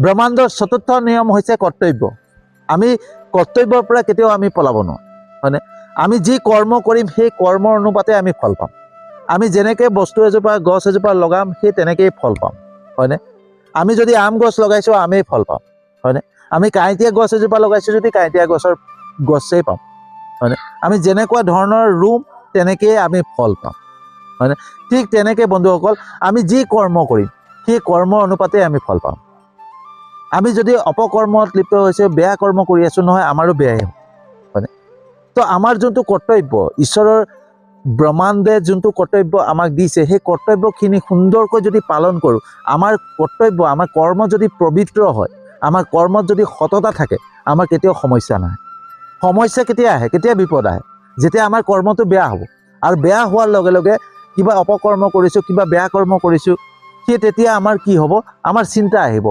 ব্ৰহ্মাণ্ডৰ চতুৰ্থ নিয়ম হৈছে কৰ্তব্য। আমি কৰ্তব্যৰ পৰা কেতিয়াও আমি পলাব নোৱাৰোঁ, হয়নে? আমি যি কৰ্ম কৰিম সেই কৰ্মৰ অনুপাতে আমি ফল পাম। আমি যেনেকৈ বস্তু এজোপা গছ এজোপা লগাম সেই তেনেকেই ফল পাম, হয়নে? আমি যদি আম গছ লগাইছোঁ আমেই ফল পাম, হয়নে? আমি কাঁইটীয়া গছ এজোপা লগাইছোঁ যদি কাঁইটীয়া গছেই পাম, হয়নে? আমি যেনেকুৱা ধৰণৰ ৰুম তেনেকেই আমি ফল পাম, হয়নে? ঠিক তেনেকৈ বন্ধুসকল আমি যি কৰ্ম কৰিম সেই কৰ্মৰ অনুপাতে আমি ফল পাম। আমি যদি অপকৰ্মত লিপ্ত হৈছোঁ, বেয়া কৰ্ম কৰি আছোঁ নহয়, আমাৰো বেয়াই হ'ব, হয়নে? তো আমাৰ যোনটো কৰ্তব্য, ঈশ্বৰৰ ব্ৰহ্মাণ্ডে যোনটো কৰ্তব্য আমাক দিছে সেই কৰ্তব্যখিনি সুন্দৰকৈ যদি পালন কৰোঁ, আমাৰ কৰ্তব্য আমাৰ কৰ্ম যদি পবিত্ৰ হয়, আমাৰ কৰ্মত যদি সততা থাকে, আমাৰ কেতিয়াও সমস্যা নাহে। সমস্যা কেতিয়া আহে, কেতিয়া বিপদ আহে? যেতিয়া আমাৰ কৰ্মটো বেয়া হ'ব। আৰু বেয়া হোৱাৰ লগে লগে কিবা অপকৰ্ম কৰিছোঁ, কিবা বেয়া কৰ্ম কৰিছোঁ, সেই তেতিয়া আমাৰ কি হ'ব? আমাৰ চিন্তা আহিব।